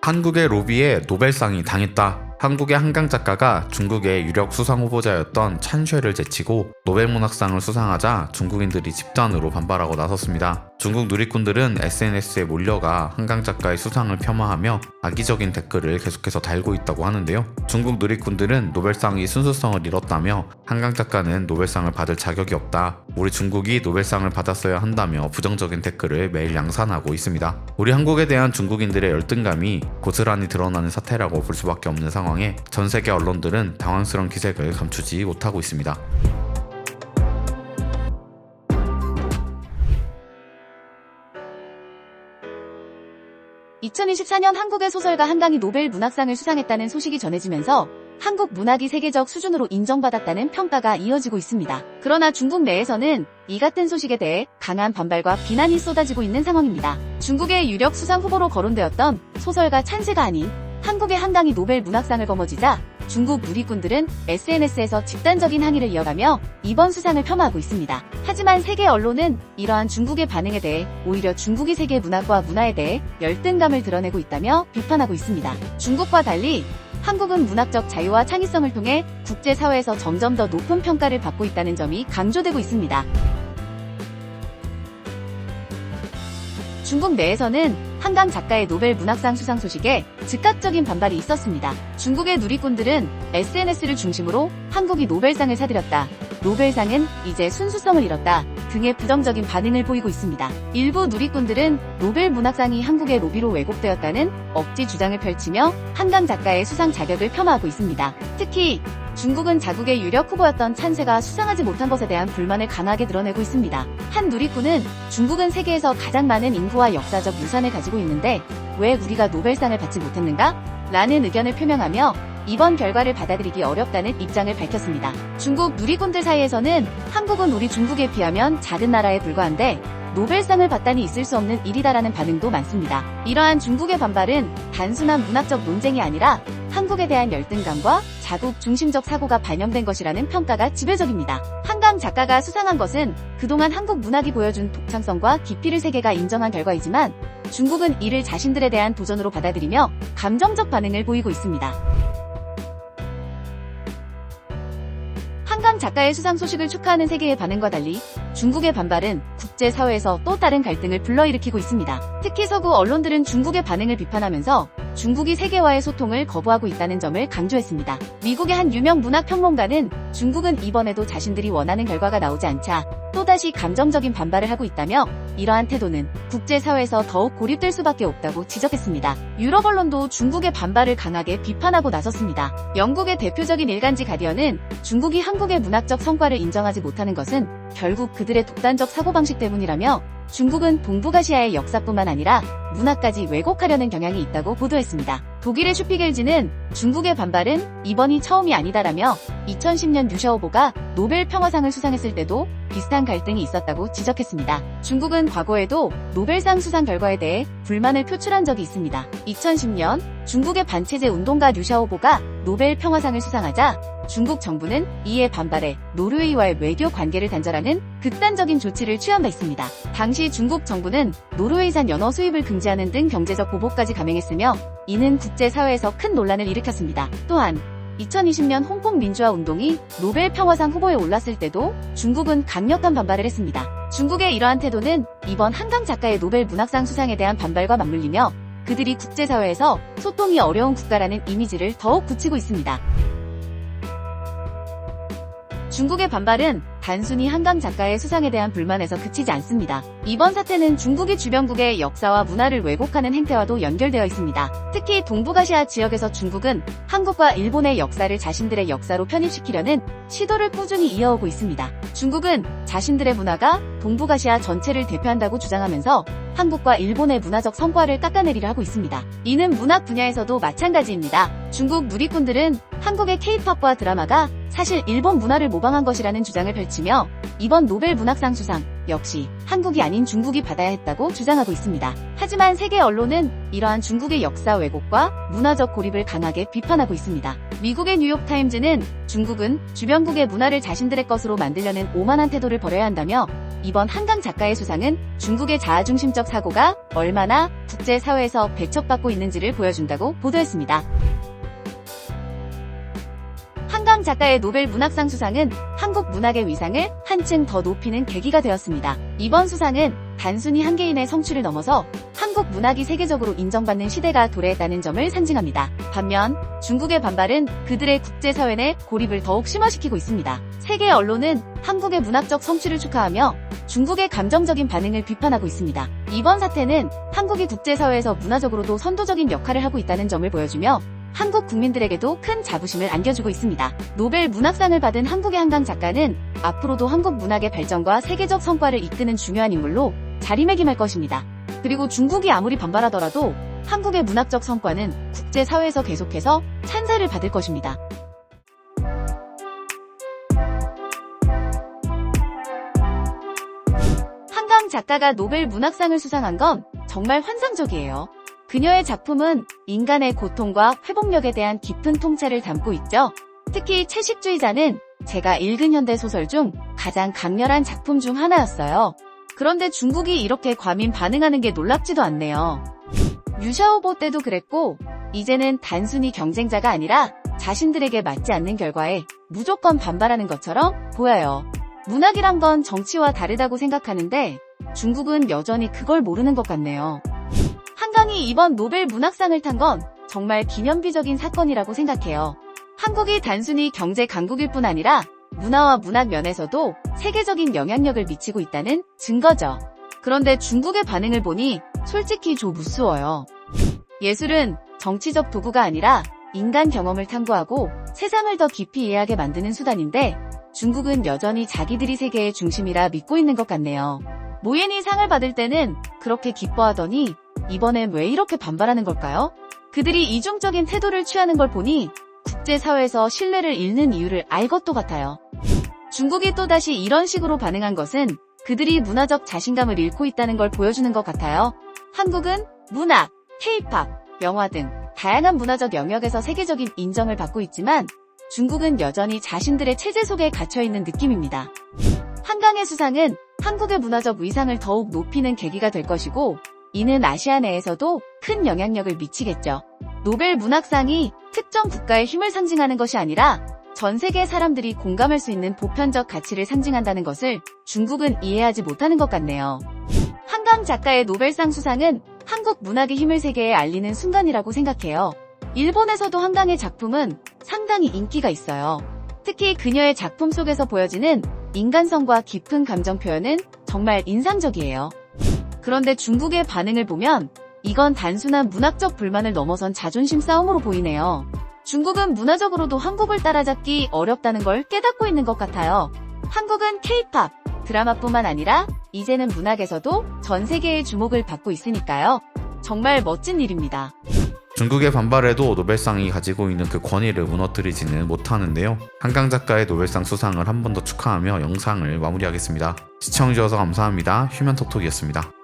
한국의 로비에 노벨상이 당했다. 한국의 한강 작가가 중국의 유력 수상 후보자였던 찬쉐를 제치고 노벨문학상을 수상하자 중국인들이 집단으로 반발하고 나섰습니다. 중국 누리꾼들은 SNS에 몰려가 한강 작가의 수상을 폄하하며 악의적인 댓글을 계속해서 달고 있다고 하는데요. 중국 누리꾼들은 노벨상이 순수성을 잃었다며 한강 작가는 노벨상을 받을 자격이 없다. 우리 중국이 노벨상을 받았어야 한다며 부정적인 댓글을 매일 양산하고 있습니다. 우리 한국에 대한 중국인들의 열등감이 고스란히 드러나는 사태라고 볼 수밖에 없는 상황에 전 세계 언론들은 당황스러운 기색을 감추지 못하고 있습니다. 2024년 한국의 소설가 한강이 노벨 문학상을 수상했다는 소식이 전해지면서 한국 문학이 세계적 수준으로 인정받았다는 평가가 이어지고 있습니다. 그러나 중국 내에서는 이 같은 소식에 대해 강한 반발과 비난이 쏟아지고 있는 상황입니다. 중국의 유력 수상 후보로 거론되었던 소설가 찬세가 아닌 한국의 한강이 노벨 문학상을 거머쥐자 중국 누리꾼들은 SNS에서 집단적인 항의를 이어가며 이번 수상을 폄하하고 있습니다. 하지만 세계 언론은 이러한 중국의 반응에 대해 오히려 중국이 세계 문학과 문화에 대해 열등감을 드러내고 있다며 비판하고 있습니다. 중국과 달리 한국은 문학적 자유와 창의성을 통해 국제사회에서 점점 더 높은 평가를 받고 있다는 점이 강조되고 있습니다. 중국 내에서는 한강 작가의 노벨 문학상 수상 소식에 즉각적인 반발이 있었습니다. 중국의 누리꾼들은 SNS를 중심으로 한국이 노벨상을 사들였다, 노벨상은 이제 순수성을 잃었다 등의 부정적인 반응을 보이고 있습니다. 일부 누리꾼들은 노벨 문학상이 한국의 로비로 왜곡되었다는 억지 주장을 펼치며 한강 작가의 수상 자격을 폄하하고 있습니다. 특히 중국은 자국의 유력 후보였던 찬세가 수상하지 못한 것에 대한 불만을 강하게 드러내고 있습니다. 한 누리꾼은 중국은 세계에서 가장 많은 인구와 역사적 유산을 가지고 있는데 왜 우리가 노벨상을 받지 못했는가? 라는 의견을 표명하며 이번 결과를 받아들이기 어렵다는 입장을 밝혔습니다. 중국 누리꾼들 사이에서는 한국은 우리 중국에 비하면 작은 나라에 불과한데 노벨상을 받다니 있을 수 없는 일이다라는 반응도 많습니다. 이러한 중국의 반발은 단순한 문학적 논쟁이 아니라 한국에 대한 열등감과 자국 중심적 사고가 반영된 것이라는 평가가 지배적입니다. 한강 작가가 수상한 것은 그동안 한국 문학이 보여준 독창성과 깊이를 세계가 인정한 결과이지만 중국은 이를 자신들에 대한 도전으로 받아들이며 감정적 반응을 보이고 있습니다. 한강 작가의 수상 소식을 축하하는 세계의 반응과 달리 중국의 반발은 국제사회에서 또 다른 갈등을 불러일으키고 있습니다. 특히 서구 언론들은 중국의 반응을 비판하면서 중국이 세계와의 소통을 거부하고 있다는 점을 강조했습니다. 미국의 한 유명 문학평론가는 중국은 이번에도 자신들이 원하는 결과가 나오지 않자 또다시 감정적인 반발을 하고 있다며 이러한 태도는 국제사회에서 더욱 고립될 수밖에 없다고 지적했습니다. 유럽 언론도 중국의 반발을 강하게 비판하고 나섰습니다. 영국의 대표적인 일간지 가디언은 중국이 한국의 문학적 성과를 인정하지 못하는 것은 결국 그들의 독단적 사고방식 때문이라며 중국은 동북아시아의 역사뿐만 아니라 문화까지 왜곡하려는 경향이 있다고 보도했습니다. 독일의 슈피겔지는 중국의 반발은 이번이 처음이 아니다라며 2010년 류샤오보가 노벨 평화상을 수상했을 때도 비슷한 갈등이 있었다고 지적했습니다. 중국은 과거에도 노벨상 수상 결과에 대해 불만을 표출한 적이 있습니다. 2010년 중국의 반체제 운동가 류샤오보가 노벨 평화상을 수상하자 중국 정부는 이에 반발해 노르웨이와의 외교 관계를 단절하는 극단적인 조치를 취한 바 있습니다. 당시 중국 정부는 노르웨이산 연어 수입을 금지하는 등 경제적 보복까지 감행했으며 이는 국제사회에서 큰 논란을 일으켰습니다. 또한 2020년 홍콩 민주화 운동이 노벨 평화상 후보에 올랐을 때도 중국은 강력한 반발을 했습니다. 중국의 이러한 태도는 이번 한강 작가의 노벨 문학상 수상에 대한 반발과 맞물리며 그들이 국제사회에서 소통이 어려운 국가라는 이미지를 더욱 굳히고 있습니다. 중국의 반발은 단순히 한강 작가의 수상에 대한 불만에서 그치지 않습니다. 이번 사태는 중국이 주변국의 역사와 문화를 왜곡하는 행태와도 연결되어 있습니다. 특히 동북아시아 지역에서 중국은 한국과 일본의 역사를 자신들의 역사로 편입시키려는 시도를 꾸준히 이어오고 있습니다. 중국은 자신들의 문화가 동북아시아 전체를 대표한다고 주장하면서 한국과 일본의 문화적 성과를 깎아내리려 하고 있습니다. 이는 문학 분야에서도 마찬가지입니다. 중국 누리꾼들은 한국의 K-팝과 드라마가 사실 일본 문화를 모방한 것이라는 주장을 펼치며 이번 노벨 문학상 수상 역시 한국이 아닌 중국이 받아야 했다고 주장하고 있습니다. 하지만 세계 언론은 이러한 중국의 역사 왜곡과 문화적 고립을 강하게 비판하고 있습니다. 미국의 뉴욕타임즈는 중국은 주변국의 문화를 자신들의 것으로 만들려는 오만한 태도를 버려야 한다며 이번 한강 작가의 수상은 중국의 자아중심적 사고가 얼마나 국제사회에서 배척받고 있는지를 보여준다고 보도했습니다. 한강 작가의 노벨 문학상 수상은 한국 문학의 위상을 한층 더 높이는 계기가 되었습니다. 이번 수상은 단순히 한 개인의 성취를 넘어서 한국 문학이 세계적으로 인정받는 시대가 도래했다는 점을 상징합니다. 반면 중국의 반발은 그들의 국제사회 내 고립을 더욱 심화시키고 있습니다. 세계 언론은 한국의 문학적 성취를 축하하며 중국의 감정적인 반응을 비판하고 있습니다. 이번 사태는 한국이 국제사회에서 문화적으로도 선도적인 역할을 하고 있다는 점을 보여주며 한국 국민들에게도 큰 자부심을 안겨주고 있습니다. 노벨 문학상을 받은 한국의 한강 작가는 앞으로도 한국 문학의 발전과 세계적 성과를 이끄는 중요한 인물로 자리매김할 것입니다. 그리고 중국이 아무리 반발하더라도 한국의 문학적 성과는 국제사회에서 계속해서 찬사를 받을 것입니다. 한강 작가가 노벨 문학상을 수상한 건 정말 환상적이에요. 그녀의 작품은 인간의 고통과 회복력에 대한 깊은 통찰을 담고 있죠. 특히 채식주의자는 제가 읽은 현대 소설 중 가장 강렬한 작품 중 하나였어요. 그런데 중국이 이렇게 과민 반응하는 게 놀랍지도 않네요. 류샤오보 때도 그랬고 이제는 단순히 경쟁자가 아니라 자신들에게 맞지 않는 결과에 무조건 반발하는 것처럼 보여요. 문학이란 건 정치와 다르다고 생각하는데 중국은 여전히 그걸 모르는 것 같네요. 한강이 이번 노벨 문학상을 탄 건 정말 기념비적인 사건이라고 생각해요. 한국이 단순히 경제 강국일 뿐 아니라 문화와 문학 면에서도 세계적인 영향력을 미치고 있다는 증거죠. 그런데 중국의 반응을 보니 솔직히 좀 우스워요. 예술은 정치적 도구가 아니라 인간 경험을 탐구하고 세상을 더 깊이 이해하게 만드는 수단인데 중국은 여전히 자기들이 세계의 중심이라 믿고 있는 것 같네요. 모옌이 상을 받을 때는 그렇게 기뻐하더니 이번엔 왜 이렇게 반발하는 걸까요? 그들이 이중적인 태도를 취하는 걸 보니 국제사회에서 신뢰를 잃는 이유를 알 것도 같아요. 중국이 또다시 이런 식으로 반응한 것은 그들이 문화적 자신감을 잃고 있다는 걸 보여주는 것 같아요. 한국은 문학, K-팝, 영화 등 다양한 문화적 영역에서 세계적인 인정을 받고 있지만 중국은 여전히 자신들의 체제 속에 갇혀있는 느낌입니다. 한강의 수상은 한국의 문화적 위상을 더욱 높이는 계기가 될 것이고 이는 아시아 내에서도 큰 영향력을 미치겠죠. 노벨 문학상이 특정 국가의 힘을 상징하는 것이 아니라 전 세계 사람들이 공감할 수 있는 보편적 가치를 상징한다는 것을 중국은 이해하지 못하는 것 같네요. 한강 작가의 노벨상 수상은 한국 문학의 힘을 세계에 알리는 순간이라고 생각해요. 일본에서도 한강의 작품은 상당히 인기가 있어요. 특히 그녀의 작품 속에서 보여지는 인간성과 깊은 감정 표현은 정말 인상적이에요. 그런데 중국의 반응을 보면 이건 단순한 문학적 불만을 넘어선 자존심 싸움으로 보이네요. 중국은 문화적으로도 한국을 따라잡기 어렵다는 걸 깨닫고 있는 것 같아요. 한국은 K-팝, 드라마뿐만 아니라 이제는 문학에서도 전 세계의 주목을 받고 있으니까요. 정말 멋진 일입니다. 중국의 반발에도 노벨상이 가지고 있는 그 권위를 무너뜨리지는 못하는데요. 한강 작가의 노벨상 수상을 한 번 더 축하하며 영상을 마무리하겠습니다. 시청해주셔서 감사합니다. 휴면톡톡이었습니다.